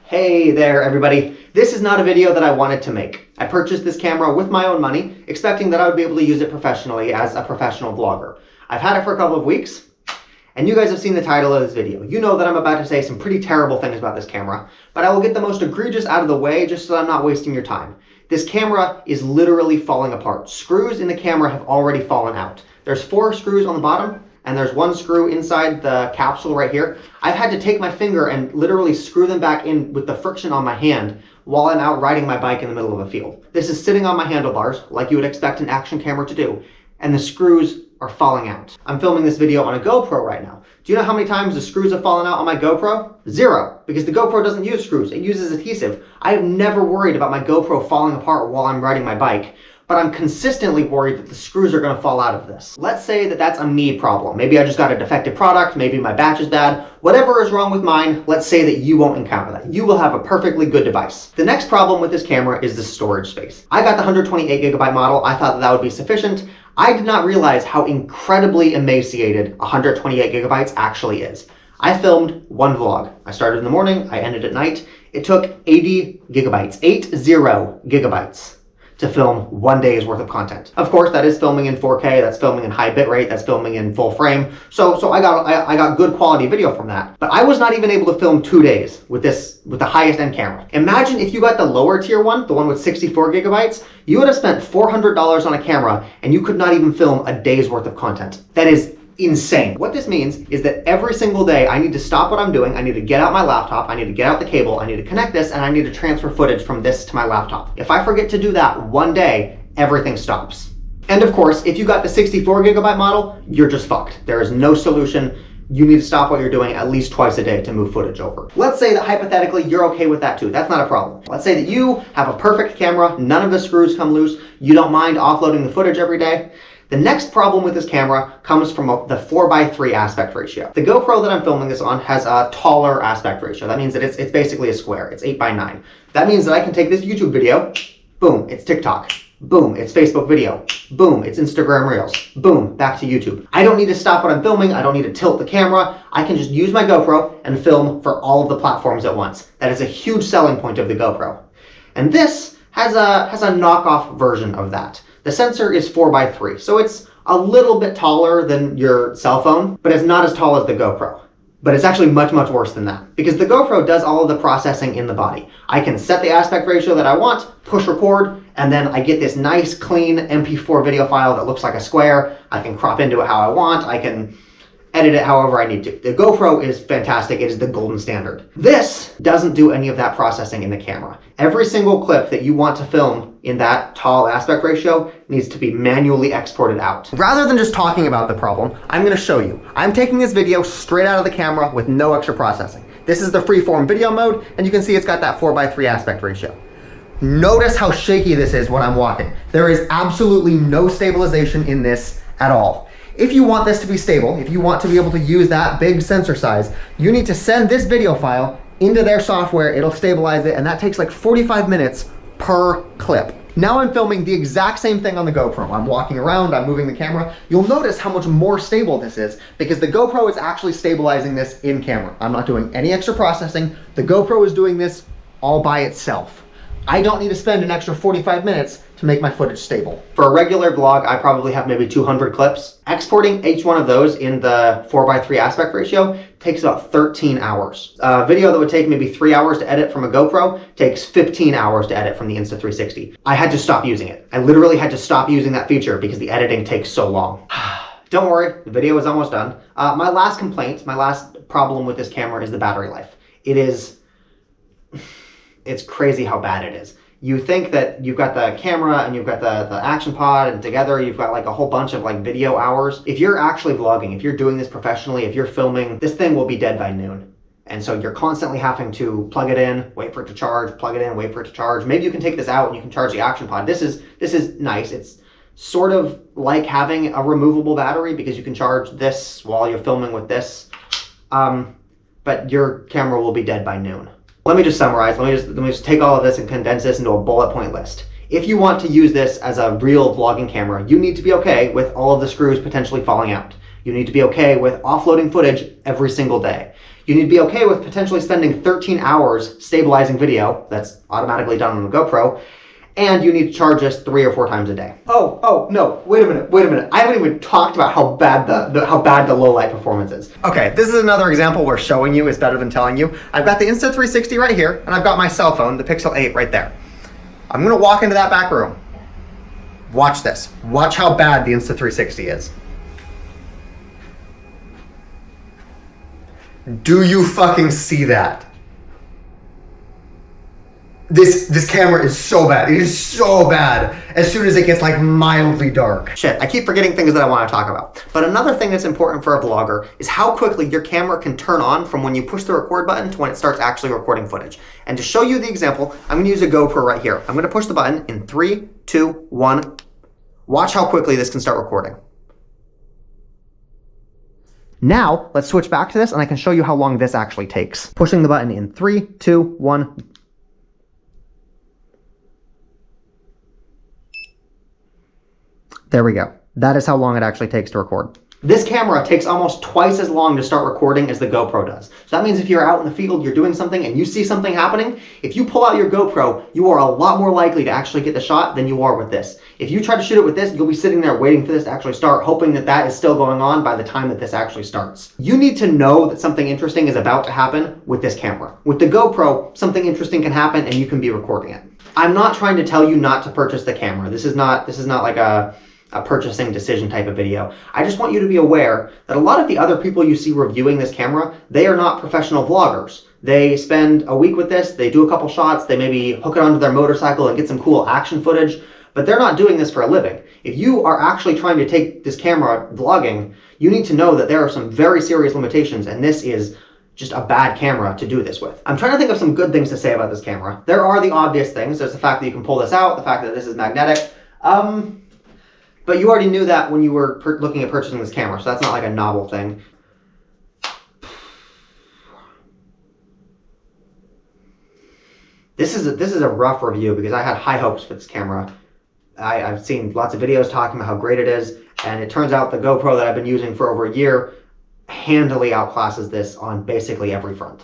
Hey there everybody. This is not a video that I wanted to make. I purchased this camera with my own money, expecting that I would be able to use it professionally as a professional vlogger. I've had it for a couple of weeks, and you guys have seen the title of this video. You know that I'm about to say some pretty terrible things about this camera, but I will get the most egregious out of the way just so I'm not wasting your time. This camera is literally falling apart. Screws in the camera have already fallen out. There's 4 screws on the bottom, and there's 1 screw inside the capsule right here. I've had to take my finger and literally screw them back in with the friction on my hand while I'm out riding my bike in the middle of a field. This is sitting on my handlebars, like you would expect an action camera to do, and the screws are falling out. I'm filming this video on a GoPro right now. Do you know how many times the screws have fallen out on my GoPro? 0, because the GoPro doesn't use screws, it uses adhesive. I have never worried about my GoPro falling apart while I'm riding my bike, but I'm consistently worried that the screws are gonna fall out of this. Let's say that that's a me problem. Maybe I just got a defective product, maybe my batch is bad. Whatever is wrong with mine, let's say that you won't encounter that. You will have a perfectly good device. The next problem with this camera is the storage space. I got the 128GB model. I thought that would be sufficient. I did not realize how incredibly emaciated 128GB actually is. I filmed 1 vlog. I started in the morning, I ended at night. It took 80 gigabytes, 80 gigabytes. To film 1 day's worth of content. Of course, that is filming in 4K, that's filming in high bitrate, that's filming in full frame. So I got good quality video from that. But I was not even able to film 2 days with the highest end camera. Imagine if you got the lower tier one, the one with 64 gigabytes, you would have spent $400 on a camera and you could not even film a day's worth of content. That is insane. What this means is that every single day I need to stop what I'm doing, I need to get out my laptop, I need to get out the cable, I need to connect this, and I need to transfer footage from this to my laptop. If I forget to do that one day, everything stops. And of course, if you got the 64GB model, you're just fucked. There is no solution. You need to stop what you're doing at least twice a day to move footage over. Let's say that hypothetically you're okay with that too. That's not a problem. Let's say that you have a perfect camera, none of the screws come loose, you don't mind offloading the footage every day. The next problem with this camera comes from the 4:3 aspect ratio. The GoPro that I'm filming this on has a taller aspect ratio. That means that it's basically a square. It's 8:9. That means that I can take this YouTube video, boom, it's TikTok. Boom, it's Facebook video. Boom, it's Instagram Reels. Boom, back to YouTube. I don't need to stop what I'm filming. I don't need to tilt the camera. I can just use my GoPro and film for all of the platforms at once. That is a huge selling point of the GoPro. And this has a knockoff version of that. The sensor is 4:3, so it's a little bit taller than your cell phone, but it's not as tall as the GoPro. But it's actually much, much worse than that, because the GoPro does all of the processing in the body. I can set the aspect ratio that I want, push record, and then I get this nice, clean MP4 video file that looks like a square. I can crop into it how I want. I can edit it however I need to. The GoPro is fantastic. It is the golden standard. This doesn't do any of that processing in the camera. Every single clip that you want to film in that tall aspect ratio needs to be manually exported out. Rather than just talking about the problem, I'm going to show you. I'm taking this video straight out of the camera with no extra processing. This is the freeform video mode, and you can see it's got that 4:3 aspect ratio. Notice how shaky this is when I'm walking. There is absolutely no stabilization in this at all. If you want this to be stable, if you want to be able to use that big sensor size, you need to send this video file into their software. It'll stabilize it, and that takes like 45 minutes per clip. Now I'm filming the exact same thing on the GoPro. I'm walking around, I'm moving the camera. You'll notice how much more stable this is because the GoPro is actually stabilizing this in camera. I'm not doing any extra processing. The GoPro is doing this all by itself. I don't need to spend an extra 45 minutes to make my footage stable. For a regular vlog, I probably have maybe 200 clips. Exporting each one of those in the 4:3 aspect ratio takes about 13 hours. A video that would take maybe 3 hours to edit from a GoPro takes 15 hours to edit from the Insta360. I had to stop using it. I literally had to stop using that feature because the editing takes so long. Don't worry, the video is almost done. My last complaint, my last problem with this camera is the battery life. It's crazy how bad it is. You think that you've got the camera and you've got the action pod, and together you've got like a whole bunch of like video hours. If you're actually vlogging, if you're doing this professionally, if you're filming, this thing will be dead by noon. And so you're constantly having to plug it in, wait for it to charge, plug it in, wait for it to charge. Maybe you can take this out and you can charge the action pod. This is nice. It's sort of like having a removable battery because you can charge this while you're filming with this. But your camera will be dead by noon. Let me just summarize. Let me just take all of this and condense this into a bullet point list. If you want to use this as a real vlogging camera, you need to be okay with all of the screws potentially falling out. You need to be okay with offloading footage every single day. You need to be okay with potentially spending 13 hours stabilizing video that's automatically done on the GoPro, and you need to charge us 3 or 4 times a day. Oh, no, wait a minute. I haven't even talked about how bad the low light performance is. Okay, this is another example where showing you is better than telling you. I've got the Insta360 right here, and I've got my cell phone, the Pixel 8 right there. I'm gonna walk into that back room. Watch this. Watch how bad the Insta360 is. Do you fucking see that? This camera is so bad. It is so bad as soon as it gets like mildly dark. Shit, I keep forgetting things that I want to talk about. But another thing that's important for a vlogger is how quickly your camera can turn on from when you push the record button to when it starts actually recording footage. And to show you the example, I'm gonna use a GoPro right here. I'm gonna push the button in 3, 2, 1. Watch how quickly this can start recording. Now, let's switch back to this and I can show you how long this actually takes. Pushing the button in 3, 2, 1. There we go. That is how long it actually takes to record. This camera takes almost twice as long to start recording as the GoPro does. So that means if you're out in the field, you're doing something and you see something happening, if you pull out your GoPro, you are a lot more likely to actually get the shot than you are with this. If you try to shoot it with this, you'll be sitting there waiting for this to actually start, hoping that that is still going on by the time that this actually starts. You need to know that something interesting is about to happen with this camera. With the GoPro, something interesting can happen and you can be recording it. I'm not trying to tell you not to purchase the camera. This is not like a purchasing decision type of video. I just want you to be aware that a lot of the other people you see reviewing this camera, they are not professional vloggers. They spend a week with this, they do a couple shots, they maybe hook it onto their motorcycle and get some cool action footage, but they're not doing this for a living. If you are actually trying to take this camera vlogging, you need to know that there are some very serious limitations, and this is just a bad camera to do this with. I'm trying to think of some good things to say about this camera. There are the obvious things. There's the fact that you can pull this out, the fact that this is magnetic. But you already knew that when you were looking at purchasing this camera, so that's not like a novel thing. This is a rough review because I had high hopes for this camera. I've seen lots of videos talking about how great it is, and it turns out the GoPro that I've been using for over a year handily outclasses this on basically every front.